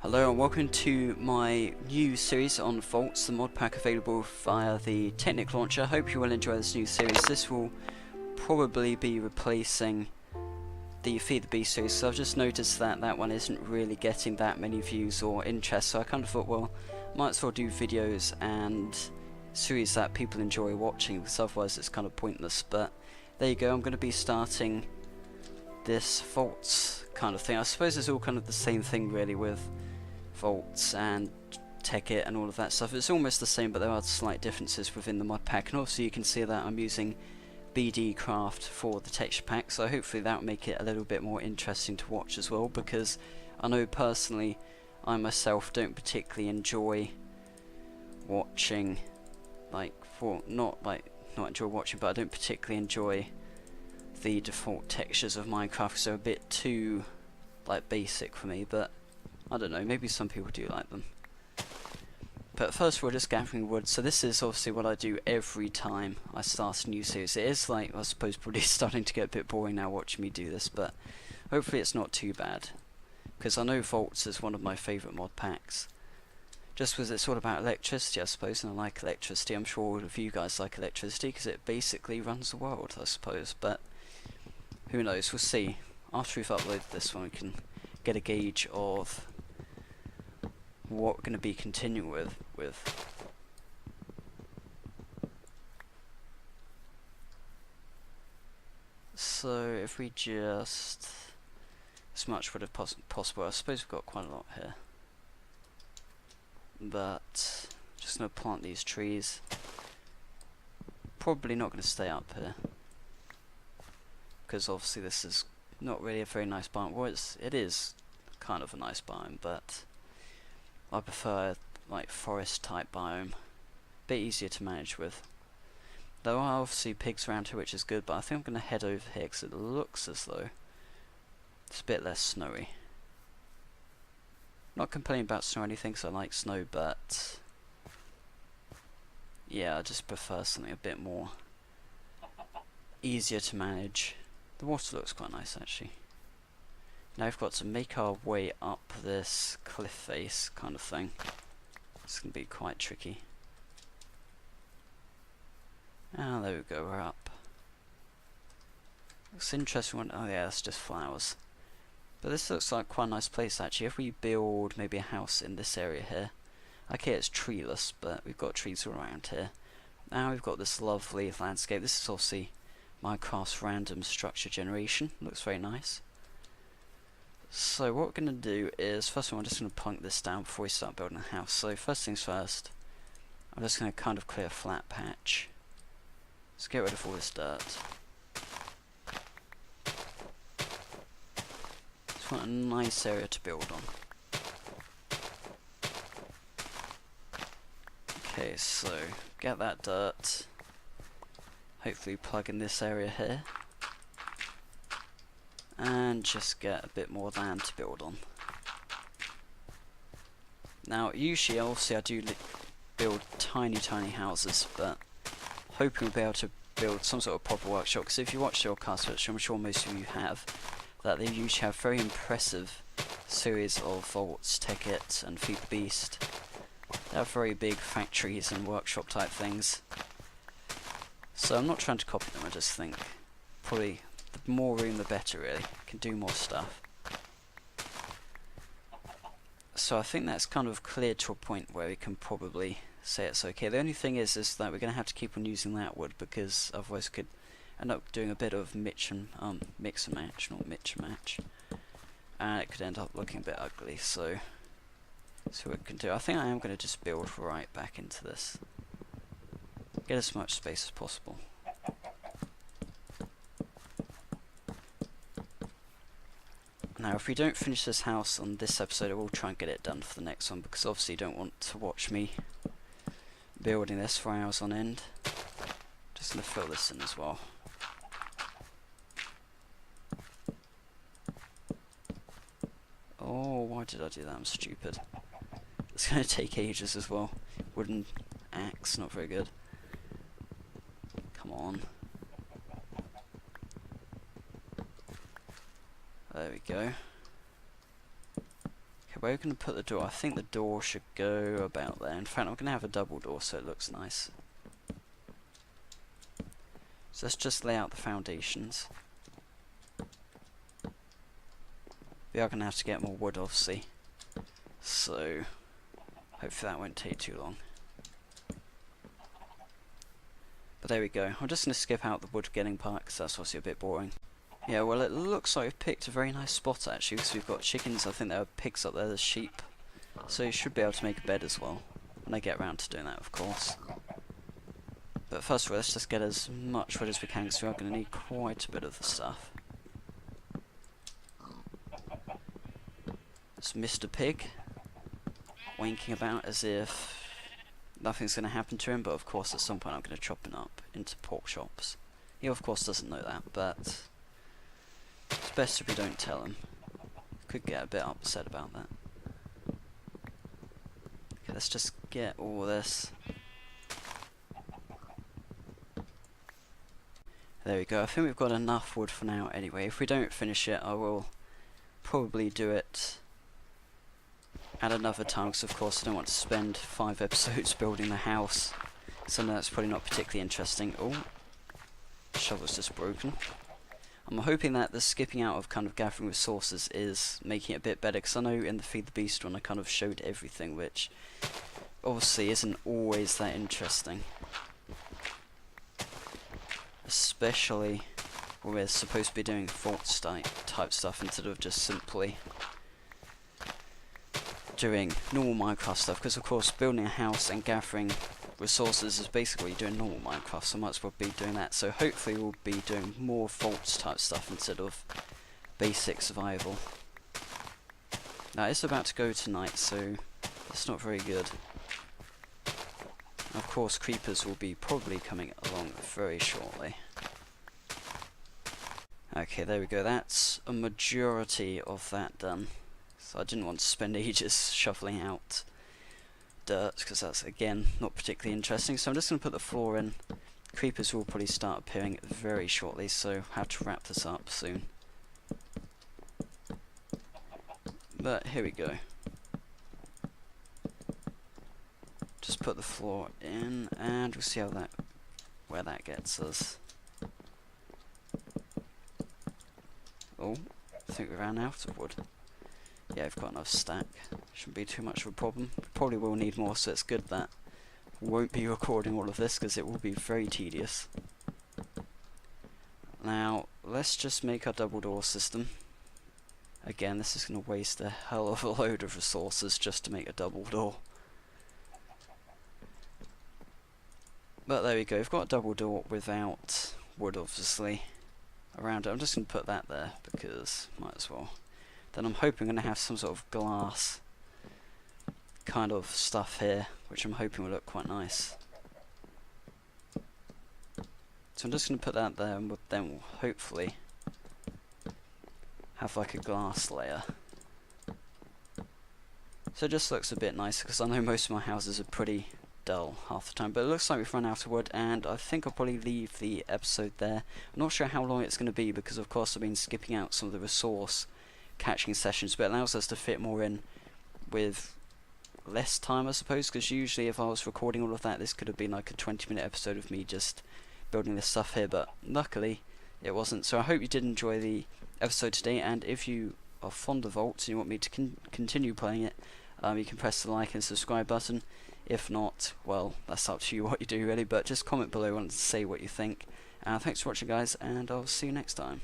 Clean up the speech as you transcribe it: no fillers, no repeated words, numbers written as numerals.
Hello and welcome to my new series on Voltz, the mod pack available via the Technic launcher. Hope you will enjoy this new series. This will probably be replacing the Feed the Beast series, so I've just noticed that that one isn't really getting that many views or interest, so I kind of thought, well, might as well do videos and series that people enjoy watching, because otherwise it's kind of pointless. But there you go, I'm going to be starting this Voltz kind of thing. I suppose it's all kind of the same thing really with Voltz and Tekkit and all of that stuff. It's almost the same, but there are slight differences within the mod pack, and also you can see that I'm using BD Craft for the texture pack, so hopefully that will make it a little bit more interesting to watch as well, because I know personally I myself don't particularly enjoy watching, not enjoy watching, but I don't particularly enjoy the default textures of Minecraft, because they're a bit too basic for me, but I don't know, maybe some people do like them. But first we're just gathering wood, so this is obviously what I do every time I start a new series. It is I suppose probably starting to get a bit boring now watching me do this, but hopefully it's not too bad, because I know Voltz is one of my favourite mod packs. Just because it's all about electricity, I suppose, and I like electricity. I'm sure all of you guys like electricity, because it basically runs the world, I suppose, but who knows, we'll see. After we've uploaded this one we can get a gauge of what we're going to be continuing with. So if we just as much wood as possible, I suppose we've got quite a lot here, but just going to plant these trees. Probably not going to stay up here, because obviously this is not really a very nice biome. Well, it is kind of a nice biome, but I prefer forest type biome, a bit easier to manage with. There are obviously pigs around here, which is good, but I think I'm going to head over here because it looks as though it's a bit less snowy. Not complaining about snow or anything, because I like snow, but yeah, I just prefer something a bit more easier to manage. The water looks quite nice actually. Now we've got to make our way up this cliff face kind of thing. It's going to be quite tricky. Ah, there we go, we're up. Looks interesting one. Oh yeah, that's just flowers. But this looks like quite a nice place actually. If we build maybe a house in this area here. Okay, it's treeless, but we've got trees all around here. Now we've got this lovely landscape. This is obviously Minecraft's random structure generation. Looks very nice. So what we're going to do is, first of all, I'm just going to plunk this down before we start building a house. So first things first, I'm just going to kind of clear a flat patch. Let's get rid of all this dirt. Just want a nice area to build on. Okay, so get that dirt. Hopefully plug in this area here. And just get a bit more land to build on. Now, usually, obviously, I do build tiny houses, but hoping we'll be able to build some sort of proper workshop. Because if you watch the old cast, which I'm sure most of you have, that they usually have very impressive series of Voltz, Tekkit, and Feed the Beast. They have very big factories and workshop type things. So I'm not trying to copy them. I just think probably the more room the better, really. Can do more stuff. So I think that's kind of cleared to a point where we can probably say it's okay. The only thing is that we're going to have to keep on using that wood, because otherwise we could end up doing a bit of mix and match, and it could end up looking a bit ugly. So see what we can do. I think I am going to just build right back into this. Get as much space as possible. Now, if we don't finish this house on this episode, I will try and get it done for the next one, because obviously you don't want to watch me building this for hours on end. Just going to fill this in as well. Oh, why did I do that? I'm stupid. It's going to take ages as well. Wooden axe, not very good. Come on. There we go. Okay, where are we going to put the door? I think the door should go about there. In fact, I'm going to have a double door so it looks nice. So let's just lay out the foundations. We are going to have to get more wood, obviously. So, hopefully that won't take too long. But there we go. I'm just going to skip out the wood getting part because that's obviously a bit boring. Yeah, well, it looks like we've picked a very nice spot actually, because we've got chickens. I think there are pigs up there, there's sheep. So you should be able to make a bed as well. When I get around to doing that, of course. But first of all, let's just get as much wood as we can, because we are going to need quite a bit of the stuff. It's Mr. Pig, winking about as if nothing's going to happen to him, but of course at some point I'm going to chop him up into pork chops. He of course doesn't know that, but it's best if we don't tell him. Could get a bit upset about that. Okay, let's just get all this. There we go. I think we've got enough wood for now anyway. If we don't finish it, I will probably do it at another time, because of course I don't want to spend 5 episodes building the house. So no, that's probably not particularly interesting. Oh, shovel's just broken. I'm hoping that the skipping out of kind of gathering resources is making it a bit better, because I know in the Feed the Beast one I kind of showed everything, which obviously isn't always that interesting. Especially when we're supposed to be doing Voltz type stuff instead of just simply doing normal Minecraft stuff, because of course building a house and gathering resources is basically doing normal Minecraft, so I might as well be doing that. So hopefully we'll be doing more Voltz type stuff instead of basic survival. Now it's about to go tonight, so that's not very good. Of course creepers will be probably coming along very shortly. Okay, there we go, that's a majority of that done. So I didn't want to spend ages shoveling out dirt, because that's again not particularly interesting. So I'm just going to put the floor in. Creepers will probably start appearing very shortly, so I have to wrap this up soon. But here we go. Just put the floor in and we'll see how where that gets us. Oh, I think we ran out of wood. Yeah, we've got enough stack. Shouldn't be too much of a problem. We probably will need more, so it's good that we won't be recording all of this, because it will be very tedious. Now, let's just make our double door system. Again, this is going to waste a hell of a load of resources just to make a double door. But there we go, we've got a double door without wood, obviously, around it. I'm just going to put that there, because might as well. Then I'm hoping I'm going to have some sort of glass kind of stuff here, which I'm hoping will look quite nice. So I'm just going to put that there, and then we'll hopefully have like a glass layer. So it just looks a bit nicer, because I know most of my houses are pretty dull half the time, but it looks like we've run out of wood, and I think I'll probably leave the episode there. I'm not sure how long it's going to be, because of course I've been skipping out some of the resource catching sessions, but it allows us to fit more in with less time, I suppose, because usually if I was recording all of that, this could have been like a 20-minute episode of me just building this stuff here, but luckily it wasn't. So I hope you did enjoy the episode today, and if you are fond of Voltz and you want me to continue playing it, you can press the like and subscribe button. If not, well, that's up to you what you do really, but just comment below and say what you think. Thanks for watching guys, and I'll see you next time.